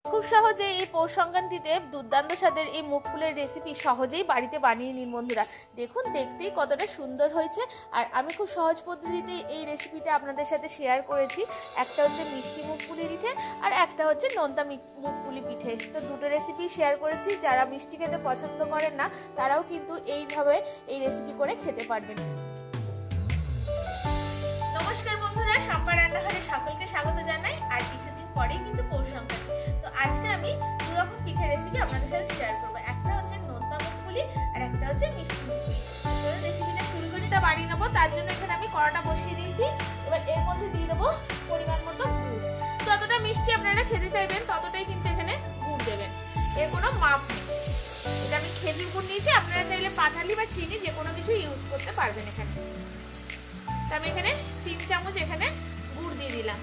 খুব সহজে এই পৌষ সংক্রান্তিতে দুর্দান্ত স্বাদের এই মুগ ফুলের রেসিপি সহজেই বাড়িতে বানিয়ে নিন বন্ধুরা। দেখুন দেখতেই কতটা সুন্দর হয়েছে। আর আমি খুব সহজ পদ্ধতিতে এই রেসিপিটা আপনাদের সাথে শেয়ার করেছি। একটা হচ্ছে মিষ্টি মুগ পুলি পিঠে আর একটা হচ্ছে নোনতা মুগ পুলি পিঠে। তো দুটো রেসিপি শেয়ার করেছি। যারা মিষ্টি খেতে পছন্দ করেন না তারাও কিন্তু এইভাবে এই রেসিপি করে খেতে পারবেন। নমস্কার বন্ধুরা, শম্পা রান্নাঘরে সকলকে স্বাগত জানাই। আর কিছুদিন পরেই কিন্তু পৌষ সংক্রান্তি। তো আজকে আমি দুরকম পিঠে রেসিপি আপনাদের সাথে শেয়ার করবো। একটা হচ্ছে নোনতা মুগ পুলি আর একটা হচ্ছে মিষ্টি মুগ পুলি। তো রেসিপিটা শুরু করে এটা বানিয়ে নেবো। তার জন্য এখানে আমি কড়াটা বসিয়ে দিয়েছি। এবার এর মধ্যে দিয়ে দেবো পরিমাণ মতো গুড়। যতটা মিষ্টি আপনারা খেতে চাইবেন ততটাই কিন্তু এখানে গুড় দেবেন, এর কোনো মাপ নেই। এটা আমি খেজুর গুড় নিয়েছি, আপনারা চাইলে পাটালি বা চিনি যে কোনো কিছু ইউজ করতে পারবেন এখানে। আমি এখানে 3 চামচ এখানে গুড় দিয়ে দিলাম।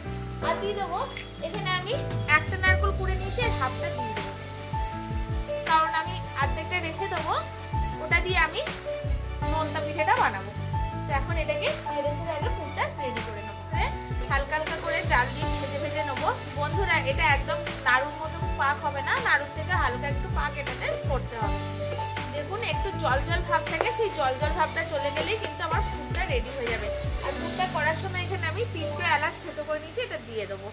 আর দিয়ে দেবো এখানে আমি একটা নারকেল কুড়ে নিয়েছি, আর হাফটা দিয়ে দেবো, কারণ আমি অর্ধেকটা রেখে দেবো, ওটা দিয়ে আমি নোনতা পিঠেটা বানাবো। তো এখন এটাকে নেড়ে ছেড়ে আগে পুরটা রেডি করে নেবো। হালকা হালকা করে জাল দিয়ে ভেজে ভেজে নেবো বন্ধুরা। এটা একদম নাড়ুর মতো পাক হবে না, নাড়ুর থেকে হালকা একটু পাক এটাতে করতে হবে। দেখুন একটু জল জল ভাব থাকে, সেই জল জল ভাবটা চলে গেলেই কিন্তু আমার পুরটা রেডি হয়ে যাবে। আর পুরটা করার সময় এখানে আমি 3টে এলাচ থেতো করে নিয়েছি, এটা দিয়ে দেবো।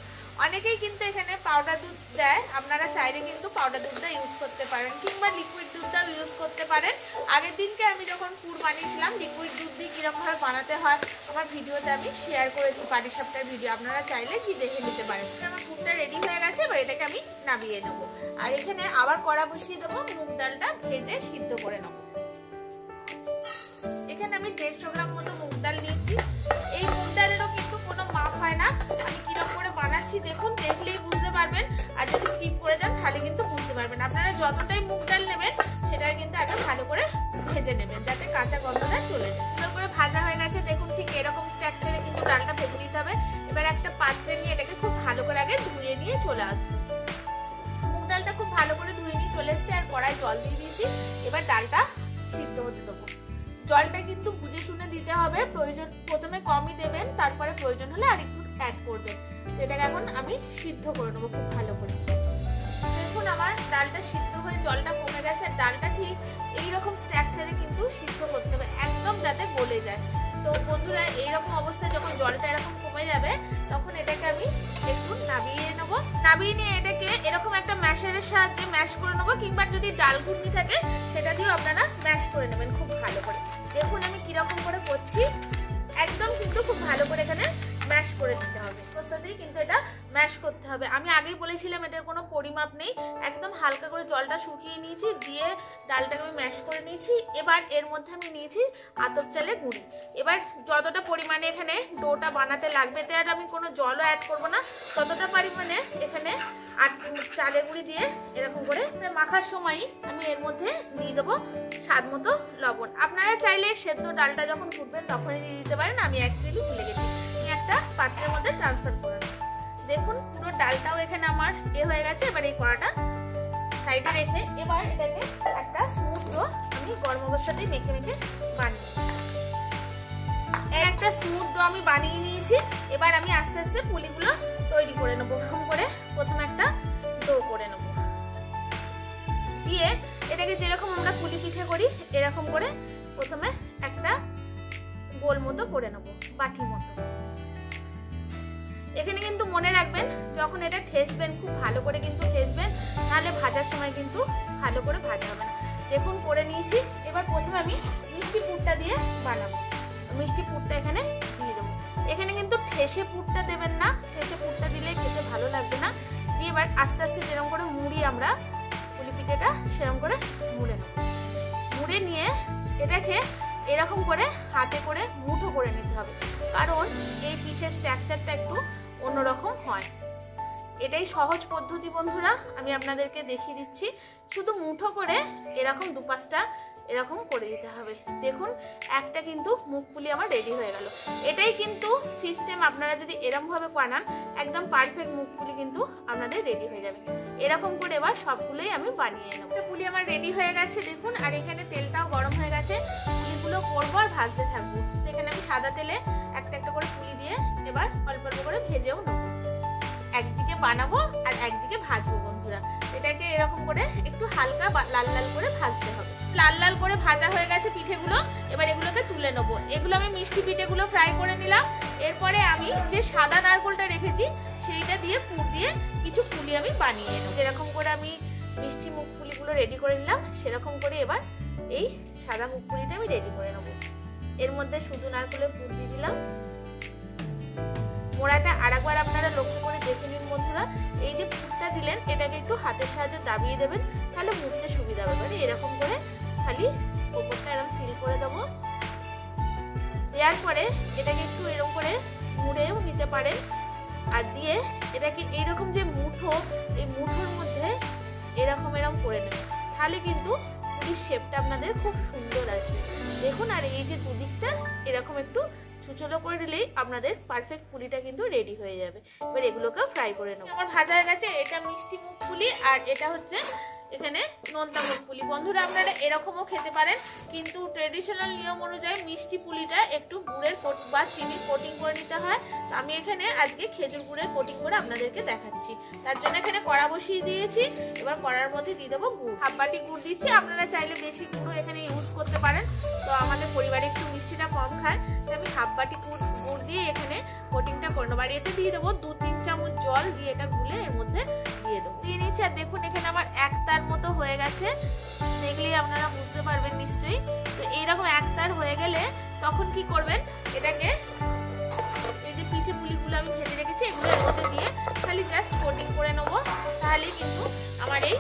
অনেকেই কিন্তু এখানে পাউডার দুধ দেয়, আপনারা চাইলে কিন্তু পাউডার দুধটা ইউজ করতে পারেন, কিংবা লিকুইড দুধটাও ইউজ করতে পারেন। আগের দিনকে আমি যখন পুর বানিয়েছিলাম লিকুইড দুধ দিয়ে কীরকমভাবে বানাতে হয় আমার ভিডিওতে আমি শেয়ার করেছি, পাটিসাপটার ভিডিও, আপনারা চাইলে কি দেখে নিতে পারেন। আমার পুরটা রেডি হয়ে গেছে, এবার এটাকে আমি নামিয়ে নেবো। আর এখানে আবার কড়া বসিয়ে দেবো, মুগ ডালটা ভেজে সিদ্ধ করে নেবো। এখানে আমি 150 গ্রাম মতো মুগ ডাল নিয়েছি। এই মুগ ডালেরও কিন্তু কোনো মাপ হয় না, আমি কিরকম করে বানাচ্ছি দেখুন, দেখলেই বুঝতে পারবেন। আর যদি স্কিপ করে যান তাহলে কিন্তু বুঝতে পারবেন। আপনারা যতটাই মুগ ডাল নেবেন সেটা কিন্তু আগে ভালো করে ভেজে নেবেন, যাতে কাঁচা গন্ধটা চলে যায়। সুন্দর করে ভাজা হয়ে গেছে দেখুন, ঠিক এরকম স্ট্রাকচারে কিন্তু ডালটা ভেজে নিতে হবে। এবার একটা পাত্রে নিয়ে এটাকে খুব ভালো করে আগে ধুয়ে নিয়ে চলে আসবো। মুগ ডালটা খুব ভালো করে ধুয়ে নিয়ে চলে এসেছে, আর কড়াই জল দিয়ে দিয়েছি। এবার ডালটা সিদ্ধ হতে দেবো। জলটা কিন্তু বুঝে শুনে দিতে হবে, প্রয়োজন প্রথমে কমই দেবেন, তারপরে প্রয়োজন হলে আর একটু অ্যাড করবেন। তো এটাকে এখন আমি সিদ্ধ করে নেবো খুব ভালো করে। দেখুন আমার ডালটা সিদ্ধ হয়ে জলটা কমে গেছে। আর ডালটা ঠিক এইরকম স্ট্রাকচারে কিন্তু সিদ্ধ করতে হবে, একদম যাতে গলে যায়। তো বন্ধুরা এইরকম অবস্থায় যখন জলটা এরকম কমে যাবে তখন এটাকে আমি একটু নামিয়ে নেবো। নামিয়ে নিয়ে এটাকে এরকম একটা ম্যাশারের সাহায্যে ম্যাশ করে নেবো, কিংবা যদি ডাল ঘুটনি থাকে সেটা দিয়েও আপনারা ম্যাশ করে নেবেন খুব ভালো করে। দেখুন আমি কিরকম করে করছি, একদম কিন্তু খুব ভালো করে এখানে ম্যাশ করে নিতে হবে। অবস্থাতেই কিন্তু এটা ম্যাশ করতে হবে। আমি আগেই বলেছিলাম এটার কোনো পরিমাপ নেই, একদম হালকা করে জলটা শুকিয়ে নিয়েছি, দিয়ে ডালটাকে আমি ম্যাশ করে নিয়েছি। এবার এর মধ্যে আমি নিয়েছি আতপ চালের গুঁড়ি। এবার যতটা পরিমাণে এখানে ডোটা বানাতে লাগবে, এতে আর আমি কোনো জলও অ্যাড করবো না, ততটা পরিমাণে এখানে চালের গুঁড়ি দিয়ে এরকম করে মাখার সময় আমি এর মধ্যে দিয়ে দেবো স্বাদ মতো লবণ। আপনারা চাইলে সেদ্ধ ডালটা যখন ফুটবেন তখনই দিয়ে দিতে পারেন, আমি অ্যাকচুয়ালি ভুলে গেছি। একটা পাত্রের মধ্যে ট্রান্সফার করে নেব। দেখুন পুরো ডালটাও এখানে আমার হয়ে গেছে। এবার এই কড়াটা সাইডে রেখে এবার এটাকে একটা স্মুথ ডো আমি গরম অবস্থাতেই মেখে মেখে বানিয়ে একটা স্মুথ ডো আমি বানিয়ে নিয়েছি। এবার আমি আস্তে আস্তে পুলিগুলো তৈরি করে নেবো। এরকম করে প্রথমে একটা ডো করে নেবো, দিয়ে এটাকে যেরকম আমরা পুলি পিঠে করি এরকম করে প্রথমে একটা গোল মতো করে নেবো, বাটির মতো। এখানে কিন্তু মনে রাখবেন যখন এটা ঠেসবেন খুব ভালো করে কিন্তু ঠেসবেন, নাহলে ভাজার সময় কিন্তু ভালো করে ভাজা হবে না। দেখুন করে নিয়েছি। এবার প্রথমে আমি মিষ্টি পুরটা দিয়ে বানাবো। মিষ্টি পুরটা এখানে দিয়ে দেবো। এখানে কিন্তু ঠেসে পুরটা দেবেন না, ঠেসে পুরটা দিলে খেতে ভালো লাগবে না। দিয়ে এবার আস্তে আস্তে যেরকম করে মুড়ি আমরা পুলি পিঠেটা সেরকম করে মুড়ে নেব। মুড়ে নিয়ে এটাকে এরকম করে হাতে করে মুঠো করে নিতে হবে, কারণ এই পিঠের স্ট্রাকচারটা একটু অন্যরকম হয়। এটাই সহজ পদ্ধতি বন্ধুরা, আমি আপনাদেরকে দেখিয়ে দিচ্ছি। শুধু মুঠো করে এরকম দুপাশটা এরকম করে দিতে হবে। দেখুন একটা কিন্তু মুগ পুলি আমার রেডি হয়ে গেল। এটাই কিন্তু সিস্টেম, আপনারা যদি এরকমভাবে বানান একদম পারফেক্ট মুগ পুলি কিন্তু আপনাদের রেডি হয়ে যাবে। এরকম করে এবার সবগুলোই আমি বানিয়ে নেব। পুলি আমার রেডি হয়ে গেছে দেখুন, আর এখানে তেলটাও গরম হয়ে গেছে। পুলিগুলো করবো আর ভাজতে থাকবো। এখানে আমি সাদা তেলে একটা একটা করে পুলি দিয়ে এবার অল্প অল্প করে ভেজেও নেব। একদিকে বানাবো আর একদিকে ভাজবো বন্ধু। বন্ধুরা। এটাকে এরকম করে একটু হালকা লাল লাল করে ভাজতে হবে। লাল লাল করে ভাজা হয়ে গেছে পিঠেগুলো, এবার এগুলোকে তুলে নেবো। এগুলো আমি মিষ্টি পিঠেগুলো ফ্রাই করে নিলাম। এরপরে আমি যে সাদা নারকেলটা রেখেছি সেইটা দিয়ে পুর দিয়ে কিছু পুলি আমি বানিয়ে নেবো। যেরকম করে আমি মিষ্টি মুখ পুলিগুলো রেডি করে নিলাম, সেরকম করে এবার এই সাদা মুখ পুলিটা আমি রেডি করে নেবো। এর মধ্যে শুধু নারকেলের পুর দিয়ে দিলাম। মোড়াটা আরেকবার আপনারা লক্ষ্য করে দেখে নিন বন্ধুরা। এই যে পুরটা দিলেন এটাকে একটু হাতের সাহায্যে দাবিয়ে দেবেন, তাহলে মুড়তে সুবিধা হবে। এরকম করে খালি ওপরটা এরকম সিল করে দেবো। দেওয়ার পরে এটাকে একটু এরকম করে মুড়েও নিতে পারেন। আর দিয়ে এটাকে এইরকম যে মুঠো, এই মুঠোর মধ্যে এরকম করে নেবেন, তাহলে কিন্তু পুলির শেপটা আপনাদের খুব সুন্দর আসবে। দেখুন, আর এই যে দুদিকটা এরকম একটু ছুচলো করে দিলেই আপনাদের পারফেক্ট পুলিটা কিন্তু রেডি হয়ে যাবে। এবার এগুলোকেও ফ্রাই করে নেব। আমার ভাজা হয়ে গেছে। এটা মিষ্টি মুখ পুলি আর এটা হচ্ছে এখানে নোনতা মুখ পুলি। বন্ধুরা আপনারা এরকমও খেতে পারেন, কিন্তু ট্রেডিশনাল নিয়ম অনুযায়ী মিষ্টি পুলিটা একটু গুড়ের বা চিনির কোটিং করে নিতে হয়। আমি এখানে আজকে খেজুর গুড়ের কোটিং করে আপনাদেরকে দেখাচ্ছি। তার জন্য এখানে কড়া বসিয়ে দিয়েছি। এবার কড়ার মধ্যে দিয়ে দেবো গুড়। হাফ বাটি গুড় দিচ্ছি। আপনারা চাইলে বেশি গুঁড়ো এখানে ইউজ করতে পারেন, তো আমাদের পরিবারে একটু মিষ্টিটা কম খায়, তাই আমি হাফ বাটি গুড় দিয়ে এখানে কোটিংটা করে নেবো। আর এতে দিয়ে দেবো 2-3 চামচ জল দিয়ে এটা গুলে এর মধ্যে দিয়ে দেবো। দিয়ে নিচ্ছি। আর দেখুন এখানে আমার একতার মতো হয়ে গেছে, দেখলেই আপনারা বুঝতে পারবেন নিশ্চয়ই। তো এইরকম একতার হয়ে গেলে তখন কি করবেন, এটাকে এই যে পিঠে পুলিগুলো আমি ভেজে রেখেছি এগুলোর মধ্যে দিয়ে খালি জাস্ট কোটিং করে নেবো, তাহলেই কিন্তু আমার এই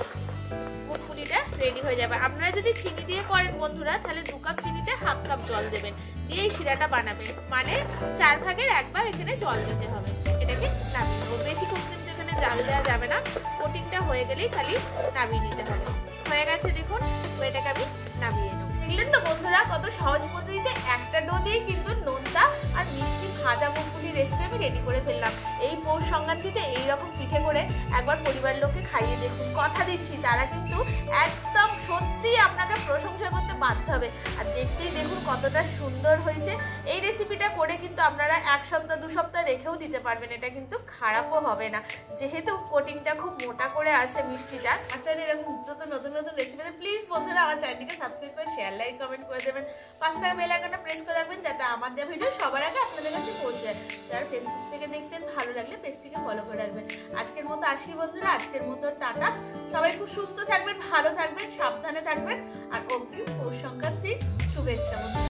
মুখ পুলিটা রেডি হয়ে যাবে। আপনারা যদি চিনি দিয়ে করেন বন্ধুরা, তাহলে 2 কাপ চিনিতে হাফ কাপ জল দেবেন, দিয়ে এই শিরাটা বানাবেন। মানে 4 ভাগের 1 ভাগ এখানে জল দিতে হবে। এটাকে নামিয়ে নেবো। বেশিক্ষণ কিন্তু এখানে জাল দেওয়া যাবে না, কোটিংটা হয়ে গেলেই খালি নামিয়ে নিতে হবে। হয়ে গেছে দেখুন, এটাকে আমি নামিয়ে নেব। দেখলেন তো বন্ধুরা, কত সহজ পদ্ধতিতে একটা ডো দিয়ে কিন্তু নোনতা আর মিষ্টি ভাজা মুখ পুলি রেসিপি আমি রেডি করে ফেললাম। এই পৌষ সংক্রান্তিতে এইরকম পিঠে করে একবার পরিবার লোককে খাইয়ে দেখুন। কথা দিচ্ছি তারা কিন্তু একদম সত্যি আপনাকে প্রশংসা করতে বাধ্য হবে। আর দেখতেই দেখুন কতটা সুন্দর হয়েছে। এই রেসিপিটা করে কিন্তু আপনারা 1 সপ্তাহ 2 সপ্তাহ রেখেও দিতে পারবেন, এটা কিন্তু খারাপও হবে না। যেহেতু কোটিংটা খুব মোটা করে আছে মিষ্টিটা। আচ্ছা, এরকম নতুন নতুন রেসিপিতে প্লিজ বন্ধুরা আমার চ্যানেলটিকে সাবস্ক্রাইব করে শেয়ার, লাইক, কমেন্ট করে দেবেন। পাশে থাকা বেল আইকনটা প্রেস করে রাখবেন, যাতে আমার দেওয়া ভিডিও সবার আগে আপনাদের কাছে পৌঁছে যায়। যারা ফেসবুক থেকে দেখছেন, ভালো লাগলে পেজটিকে ফলো করে রাখবেন। আজকের মতো আসি বন্ধুরা, আজকের মতো টাটা। সবাই খুব সুস্থ থাকবেন, ভালো থাকবেন, সাবধানে থাকবেন। আর অগ্রিম পৌষ সংক্রান্তির শুভেচ্ছা।